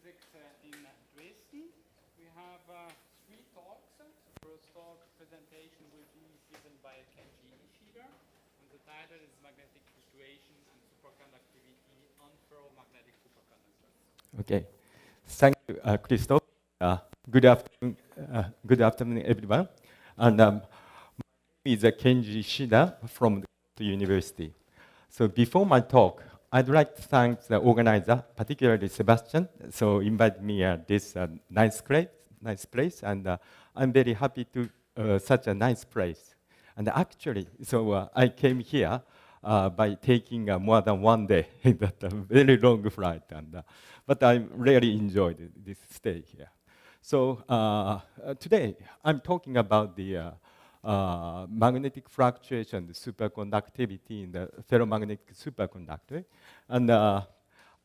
physics in Dresden. We have three talks. The first talk presentation will be given by Kenji Ishida, and the title is Magnetic Fluctuation and Superconductivity on Ferromagnetic Superconductors. Okay, thank you, Christoph. Good afternoon, everyone. And my name is Kenji Ishida from the university. So before my talk, I'd like to thank the organizer, particularly Sebastian, so invite me at this nice place, and I'm very happy to such a nice place. And actually, so I came here by taking more than one day, that a very long flight, but I really enjoyed this stay here. So today, I'm talking about the magnetic fluctuation, the superconductivity in the ferromagnetic superconductor. And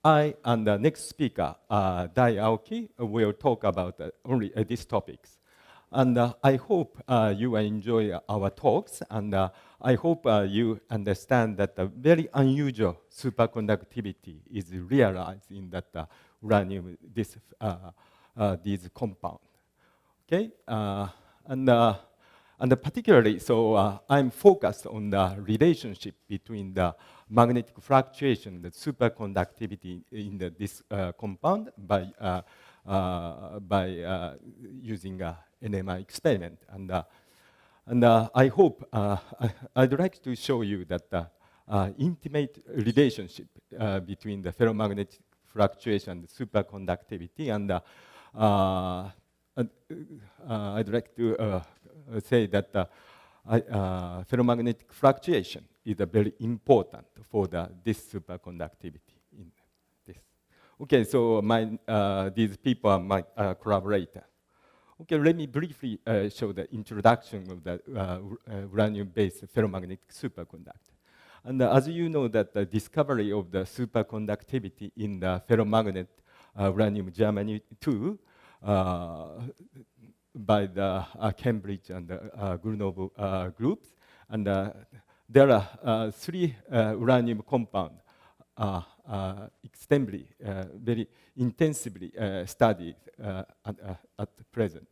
I and the next speaker, Dai Aoki, will talk about only these topics. And I hope you enjoy our talks, and I hope you understand that a very unusual superconductivity is realized in that uranium, these compounds. Okay, and particularly, so I'm focused on the relationship between the magnetic fluctuation, the superconductivity in this compound by using NMR experiment. And I hope I'd like to show you that intimate relationship between the ferromagnetic fluctuation and superconductivity, and I'd like to say that ferromagnetic fluctuation is very important for this superconductivity in this. Okay, so these people are my collaborator. Okay, let me briefly show the introduction of the uranium-based ferromagnetic superconductor. And as you know, that the discovery of the superconductivity in the ferromagnet uranium Germany 2 by the Cambridge and Grunov groups, and there are three uranium compounds extensively, very intensively studied at present.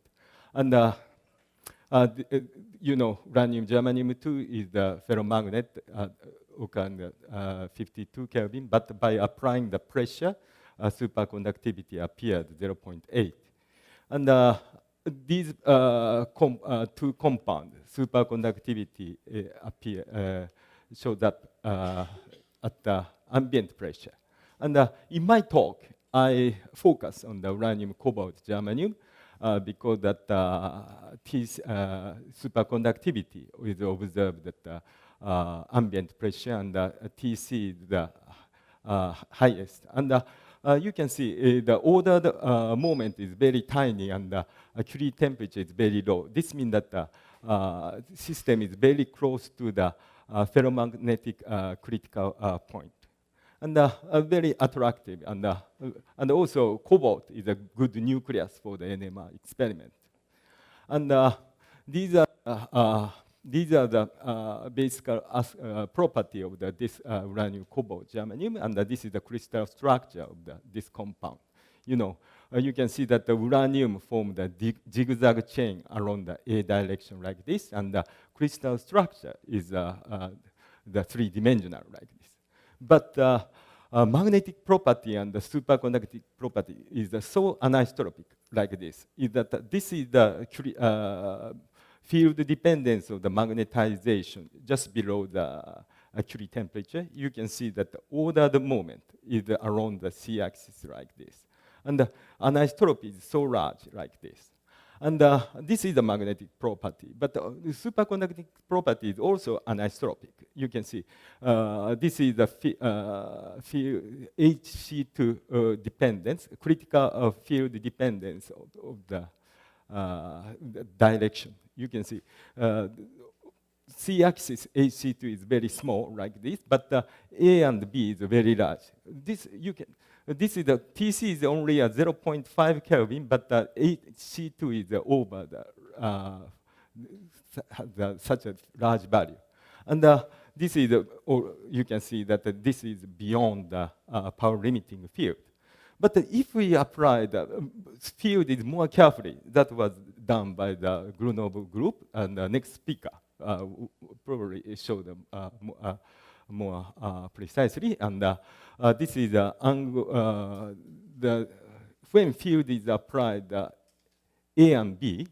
And you know, uranium germanium 2 is the ferromagnet occurring 52 Kelvin, but by applying the pressure, superconductivity appeared 0.8. And these two compounds, superconductivity showed up at the ambient pressure. And in my talk, I focus on the uranium cobalt germanium because that superconductivity is observed at ambient pressure, and Tc is the highest. And you can see the ordered moment is very tiny, and the Curie temperature is very low. This means that the system is very close to the ferromagnetic critical point, and very attractive. And also, cobalt is a good nucleus for the NMR experiment. And these are the basic property of this uranium cobalt germanium, and this is the crystal structure of this compound. You know, you can see that the uranium formed a zigzag chain along the A direction like this, and the crystal structure is the three-dimensional like this. But magnetic property and the superconductive property is so anisotropic like this. Is that this is the field dependence of the magnetization just below the Curie temperature. You can see that the ordered moment is around the c-axis like this. And the anisotropy is so large like this. And this is the magnetic property. But the superconducting property is also anisotropic. You can see this is the field Hc2 dependence, critical field dependence of the direction. You can see c-axis Hc2 is very small like this, but A and B is very large. This is the Tc is only 0.5 Kelvin, but the Hc2 is over such a large value. And this is, or you can see that this is beyond the power limiting field. But if we apply the field is more carefully, that was done by the Grunov group, and the next speaker probably show them more precisely. And this is the angle, when field is applied A and B,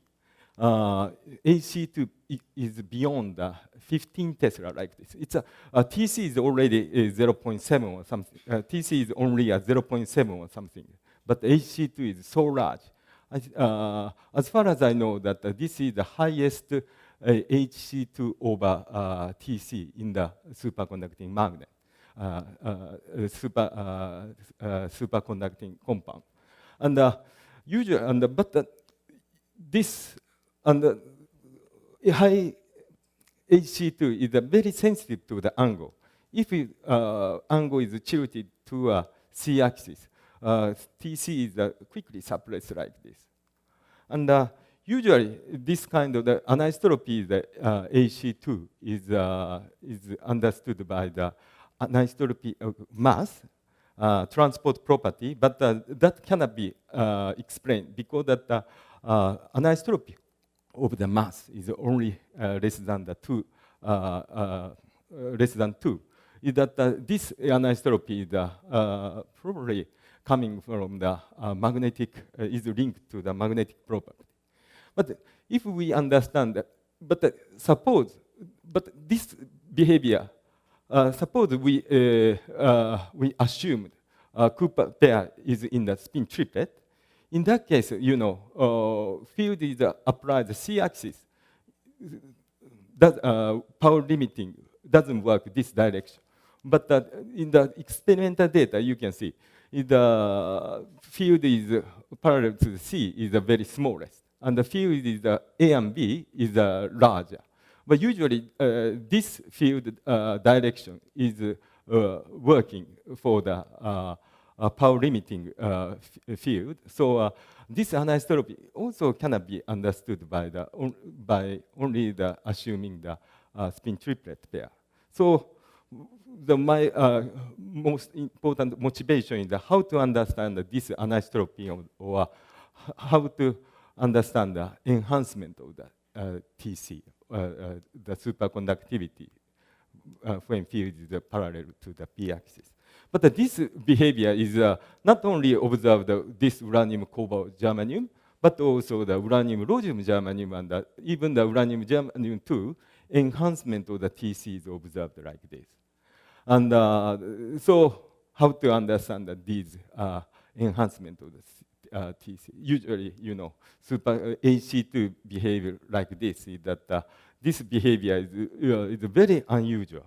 AC2 is beyond 15 Tesla like this. It's TC is already 0.7 or something. TC is only at 0.7 or something. But AC2 is so large. As far as I know, that this is the highest HC2 over TC in the superconducting magnet, superconducting compound. And usually, this and the high HC2 is very sensitive to the angle. If angle is tilted to a C-axis, TC is quickly suppressed like this. And usually, this kind of the anisotropy, the HC2 is understood by the anisotropy of mass, transport property, but that cannot be explained because that anisotropy of the mass is only less than 2. Is that this anisotropy is probably coming from the magnetic, is linked to the magnetic property. But if we understand that, suppose this behavior, suppose we assumed Cooper pair is in the spin triplet. In that case, field is applied the C-axis. That power limiting doesn't work this direction. But in the experimental data, you can see the field is parallel to the C is the very smallest, and the field is A and B is larger. But usually, this field direction is working for the power limiting field. So this anisotropy also cannot be understood by only assuming the spin triplet pair. So my most important motivation is how to understand this anisotropy, or how to understand the enhancement of the TC, the superconductivity when field is parallel to the p-axis. But this behavior is not only observed this uranium, cobalt, germanium, but also the uranium, rhodium, germanium, and even the uranium, germanium 2 enhancement of the TC is observed like this. And so how to understand these enhancement of the TC? Usually, super AC2 behavior like this is that this behavior is very unusual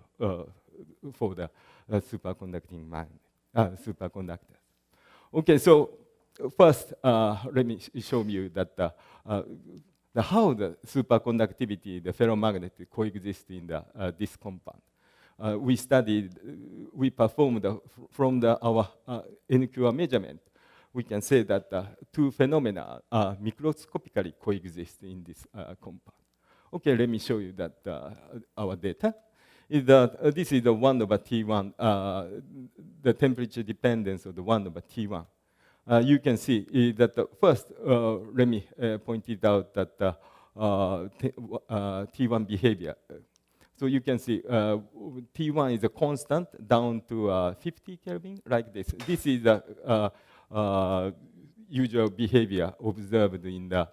for the superconducting magnet, superconductor. Okay, so first, let me show you that how the superconductivity, the ferromagnet, coexist in this compound. We performed from our NQR measurement. We can say that two phenomena microscopically coexist in this compound. Okay, let me show you that our data. This is the 1 over T1, the temperature dependence of the 1 over T1. You can see that first, let me point it out that T1 behavior. So you can see T1 is a constant down to 50 Kelvin, like this. This is the usual behavior observed in the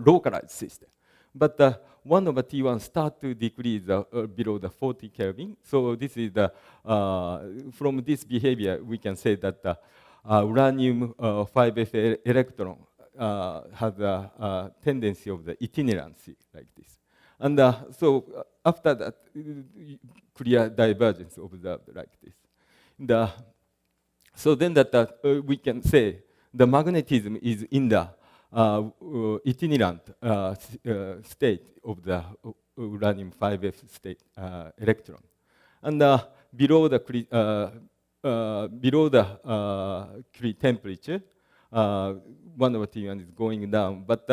localized system. But 1 over T1 start to decrease below the 40 Kelvin. So this is from this behavior, we can say that uranium 5F electron has a tendency of the itinerancy like this. And so after that, clear divergence observed like this. So then we can say the magnetism is in the itinerant state of the uranium 5F state electron. And below the Curie temperature, 1 over T1 is going down. But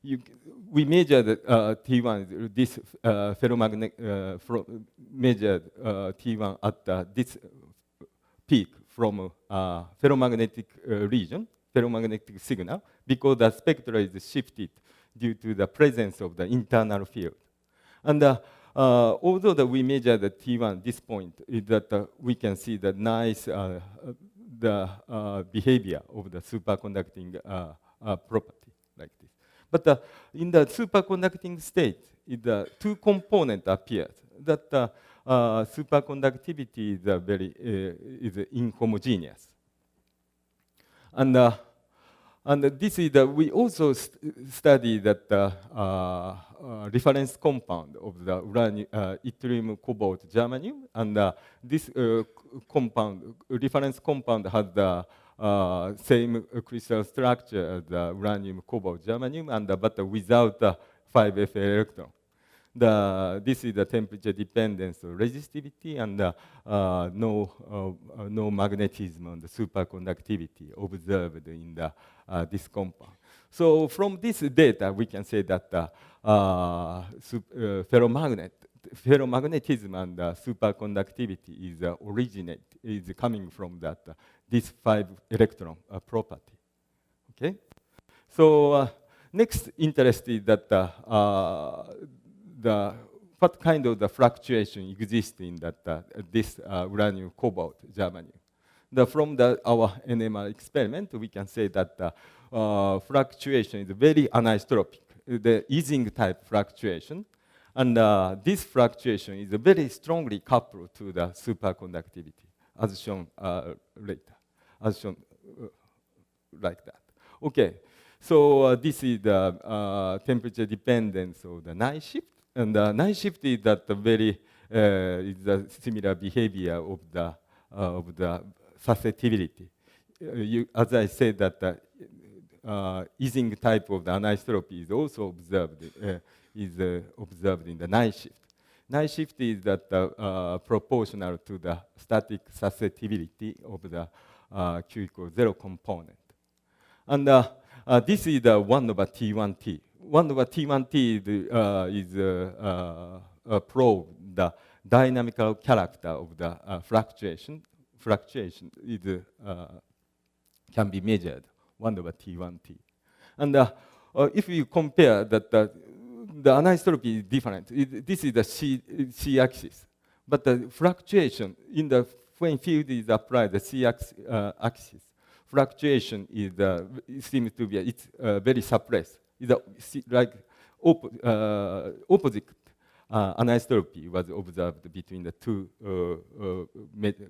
we measured T1, this ferromagnetic measured T1 at this peak from ferromagnetic region, ferromagnetic signal, because the spectra is shifted due to the presence of the internal field. And although that we measure the T1, this point is that we can see the nice behavior of the superconducting property like this. But in the superconducting state, the two components appears. That superconductivity is very is inhomogeneous. And this is we also study that reference compound of the yttrium, cobalt, germanium, and this reference compound has the same crystal structure as the uranium, cobalt, germanium, and but without the 5f electron. This is the temperature dependence of resistivity and no magnetism and superconductivity observed in this compound. So from this data, we can say that ferromagnetism and superconductivity is coming from this 5 electron property. Okay, so next interest is that what kind of the fluctuation exists in this uranium, cobalt, germanium. From our NMR experiment, we can say that fluctuation is very anisotropic, the easing type fluctuation. And this fluctuation is very strongly coupled to the superconductivity, as shown later, as shown like that. Okay, so this is the temperature dependence of the night shift. And night shift is that very is a similar behavior of the susceptibility. As I said, that easing type of the anisotropy is also observed in the night shift. Night shift is that proportional to the static susceptibility of the Q equals 0 component. And this is the 1 over T1T. 1 over T1T is probe the dynamical character of the fluctuation. Fluctuation is, can be measured 1 over T1T. And if you compare that the anisotropy is different, this is the C-axis. But the fluctuation in the when field is applied, the C-axis, fluctuation is seems to be very suppressed. It's like opposite anisotropy was observed between the two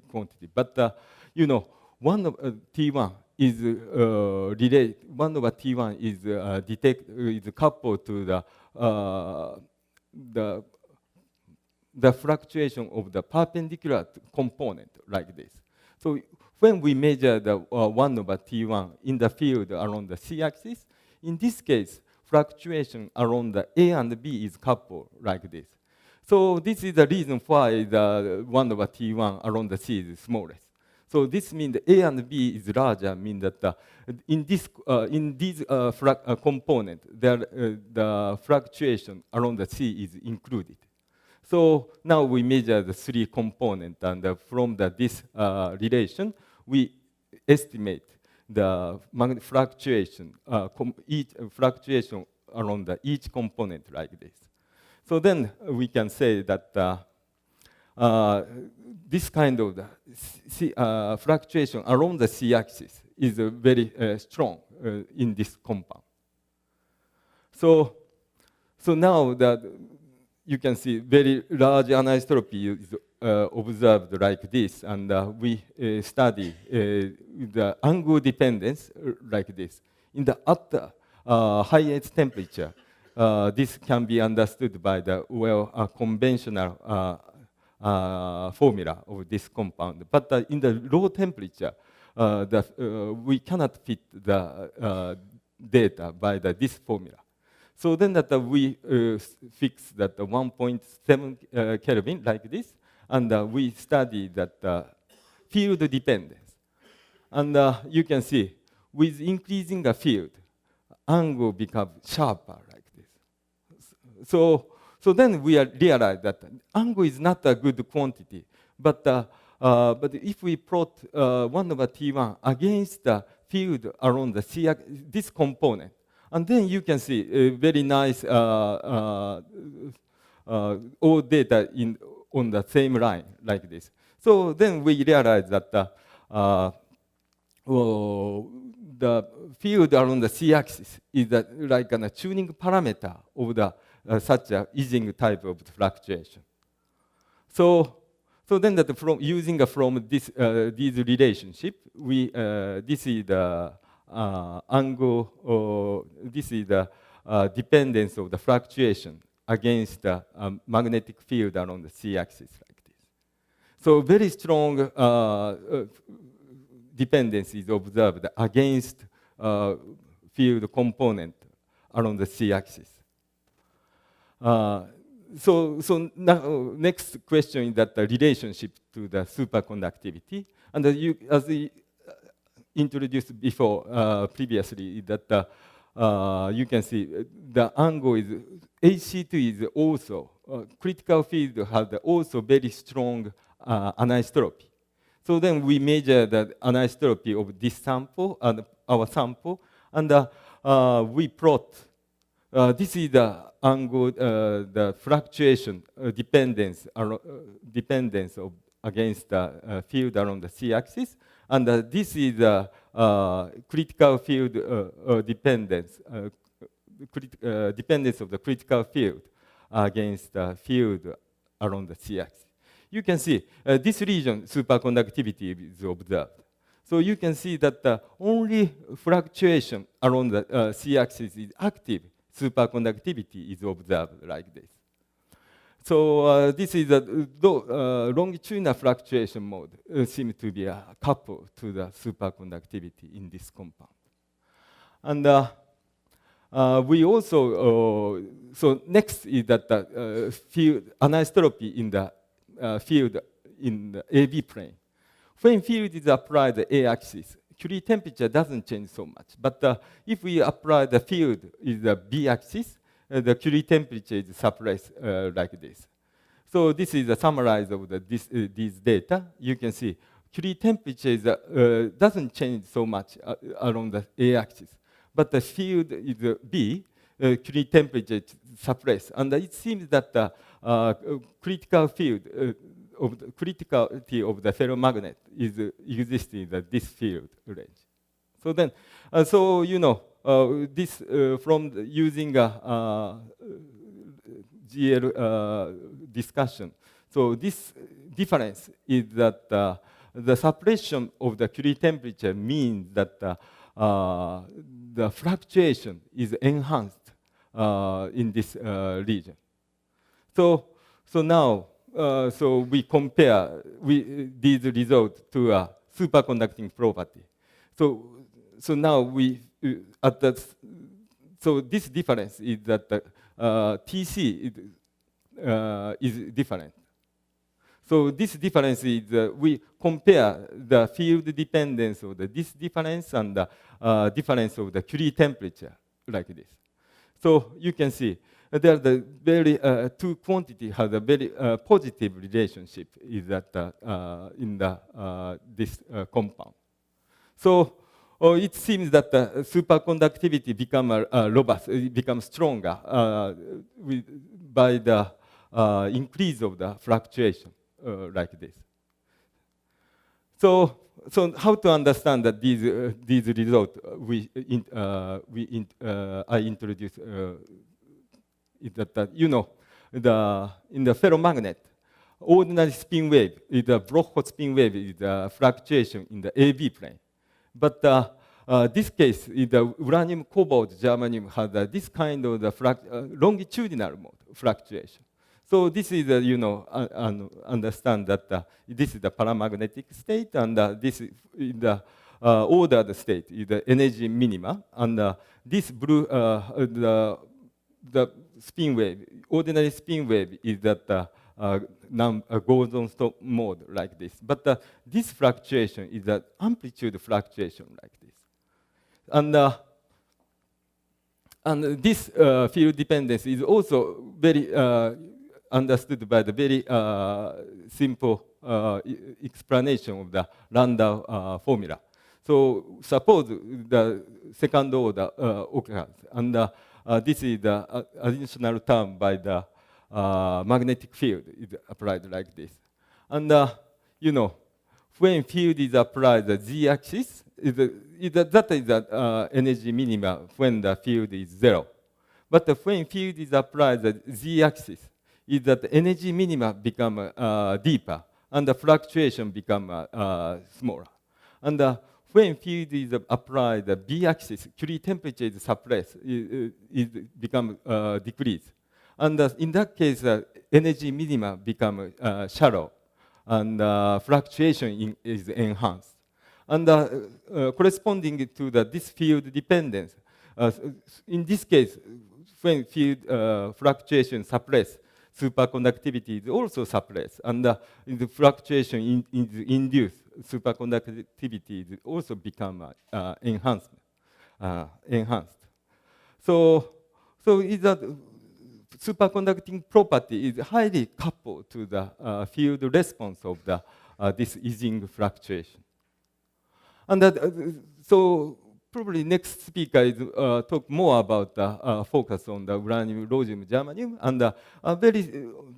quantities. But you know, 1 over T1 is related. 1 over T1 is coupled to the fluctuation of the perpendicular component like this. So when we measure the 1 over T1 in the field around the C-axis, in this case, fluctuation around the A and B is coupled like this. So this is the reason why the 1 over T1 around the C is smallest. So this means the A and B is larger, means that in these component, the fluctuation around the C is included. So now we measure the 3 components, and from this relation, we estimate the fluctuation, each fluctuation around each component like this. So then we can say that this kind of fluctuation around the C-axis is very strong in this compound. So now that you can see very large anisotropy is observed like this, and we study the angle dependence like this. In the highest temperature, this can be understood by the conventional formula of this compound. But in the low temperature, we cannot fit the data by this formula. So then we fix that 1.7 Kelvin like this, and we study that field dependence. And you can see, with increasing the field, angle becomes sharper like this. So then we realize that angle is not a good quantity, but but if we plot 1 over T1 against the field around the C axis, this component, and then you can see a very nice all data on the same line like this. So then we realize that the field around the C-axis is like a tuning parameter of the such a Ising type of fluctuation. So then that from using from this these relationship, this is the angle. This is the dependence of the fluctuation against the magnetic field around the C-axis like this. So very strong dependence is observed against field component around the C-axis. So now next question is that the relationship to the superconductivity, and as we introduced before previously, that you can see the angle is AC2 is also critical field has also very strong anisotropy. So then we measure the anisotropy of this sample and our sample, and we plot. This is the angle, the fluctuation dependence of against the field around the C-axis, and this is the critical field dependence, dependence of the critical field against the field around the C-axis. You can see this region superconductivity is observed. So you can see that only fluctuation around the C-axis is active. Superconductivity is observed like this. So this is a longitudinal fluctuation mode seems to be coupled to the superconductivity in this compound. And we also so next is that the field anisotropy in the field in the AB plane. When field is applied the A-axis, Curie temperature doesn't change so much. But if we apply the field is the B-axis, the Curie temperature is suppressed like this. So this is a summary of these data. You can see Curie temperature is, doesn't change so much along the A-axis. But the field is B, Curie temperature is suppressed. And it seems that the critical field of the criticality of the ferromagnet is existing in this field range. So then, so you know, this from using a GL discussion. So this difference is that the suppression of the Curie temperature means that the fluctuation is enhanced in this region. So now. So we compare these results to a superconducting property. So now we so this difference is that the TC is different. So this difference is we compare the field dependence of this difference and the difference of the Curie temperature like this. So you can see. There the very two quantity has a very positive relationship is that in the this compound. So it seems that the superconductivity become robust, it becomes stronger by the increase of the fluctuation like this. So how to understand that these results I introduced. Is that you know in the ferromagnet, ordinary spin wave is the Bloch spin wave is the fluctuation in the AB plane. But this case is the uranium, cobalt, germanium has this kind of the longitudinal mode fluctuation. So this is you know understand that this is the paramagnetic state, and this is the ordered state is the energy minima, and this blue the spin wave, ordinary spin wave is that goes on stop mode like this. But this fluctuation is the amplitude fluctuation like this. And this field dependence is also very understood by the very simple explanation of the Landau formula. So suppose the second order occurs, and this is the additional term by the magnetic field is applied like this. And you know, when field is applied the z-axis, that is the energy minima when the field is 0. But when field is applied the z-axis, is that energy minima become deeper and the fluctuation become smaller. And when field is applied the b-axis, Curie temperature is suppressed, it become decreased. And in that case, energy minima become shallow, and fluctuation is enhanced. And corresponding to this field dependence, in this case, when field fluctuation suppressed, superconductivity is also suppressed, and the fluctuation induced superconductivity is also become enhanced. So is that superconducting property is highly coupled to the field response of this Ising fluctuation. And so probably next speaker is talk more about the focus on the uranium, rhodium, germanium, and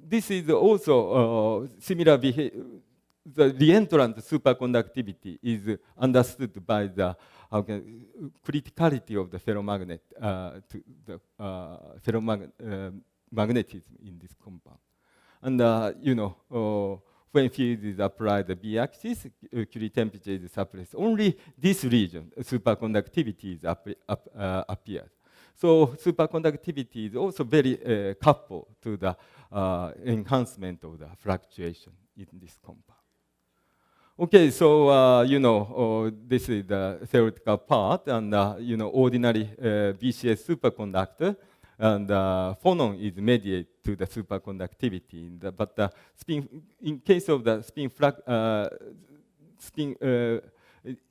this is also similar behavior. The reentrant superconductivity is understood by the criticality of the ferromagnet to the ferromagnetism in this compound. And you know, when field is applied the b-axis, Curie temperature is suppressed. Only this region, superconductivity is appears. So superconductivity is also very coupled to the enhancement of the fluctuation in this compound. Okay, so you know, this is the theoretical part, and you know, ordinary BCS superconductor, and phonon is mediate to the superconductivity. But in case of the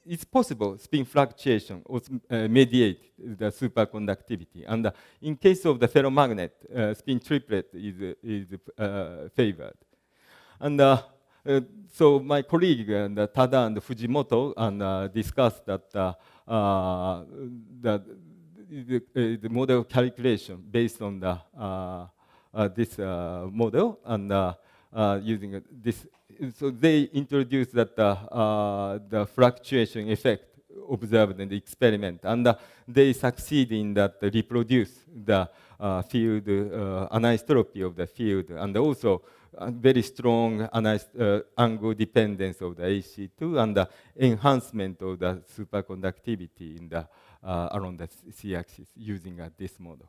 it's possible spin fluctuation also mediate the superconductivity. And in case of the ferromagnet, spin triplet is favored. And so my colleague and Tada and Fujimoto discussed that the model calculation based on this model, and using this, so they introduced that the fluctuation effect observed in the experiment, and they succeed in that reproduce the field anisotropy of the field, and also very strong angle dependence of the AC2, and the enhancement of the superconductivity in the around the c-axis using this model.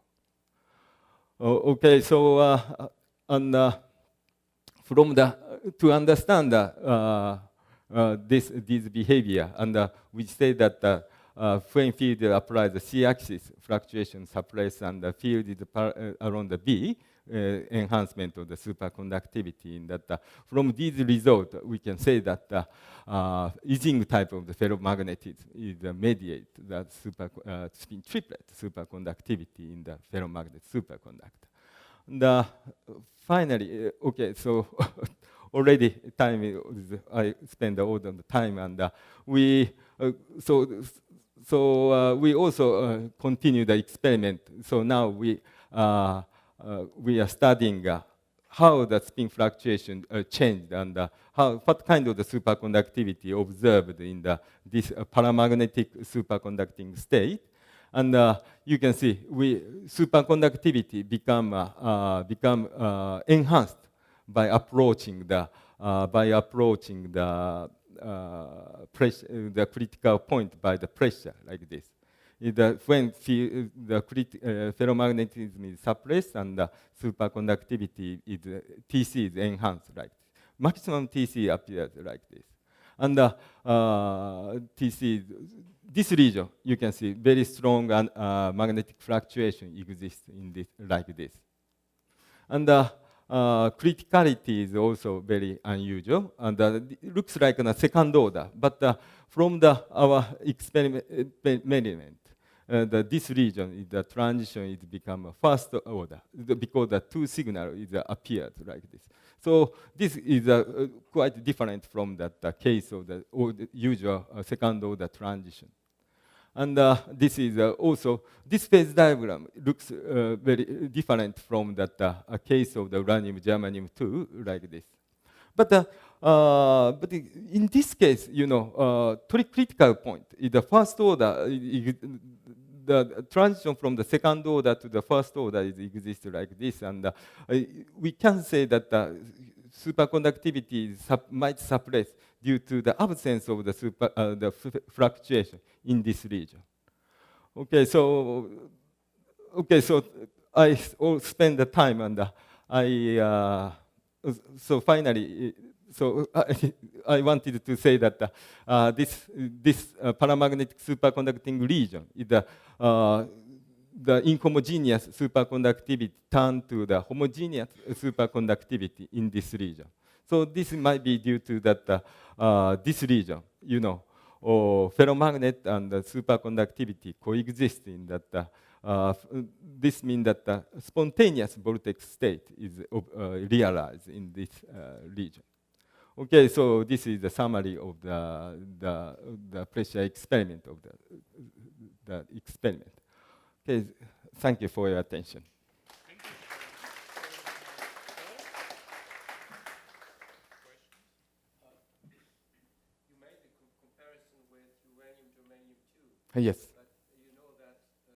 Okay, so and from to understand this behavior, and we say that when field applies the c-axis, fluctuation suppress, and the field is around the b, enhancement of the superconductivity. In that, from these results, we can say that Ising type of the ferromagnetism is mediate the spin triplet superconductivity in the ferromagnet superconductor. And finally, okay, so already time is, I spend all the time, and we we also continue the experiment. So now we are studying how the spin fluctuation changed, and what kind of the superconductivity observed in this paramagnetic superconducting state. And you can see superconductivity become enhanced by approaching the pressure, the critical point by the pressure like this. When the ferromagnetism is suppressed and the superconductivity is Tc is enhanced like this. Maximum Tc appears like this, and Tc, this region you can see very strong magnetic fluctuation exists in this like this, and criticality is also very unusual, and it looks like a second order, but from our experiment, this region, the transition is become a first order because the two signal is appeared like this. So this is quite different from the case of the usual second order transition. And this is also, this phase diagram looks very different from that case of the uranium germanium 2 like this. But in this case, you know, critical point is the first order. The transition from the second order to the first order exists like this, and we can say that superconductivity might suppress due to the absence of the fluctuation in this region. Okay, so I spend the time, and so finally, so I wanted to say that this paramagnetic superconducting region is the inhomogeneous superconductivity turned to the homogeneous superconductivity in this region. So this might be due to that this region, you know, ferromagnet and superconductivity coexist in that. This means that the spontaneous vortex state is realized in this region. Okay, so this is the summary of the pressure experiment of the experiment. Okay, thank you for your attention. You made the comparison with uranium germanium 2. Yes.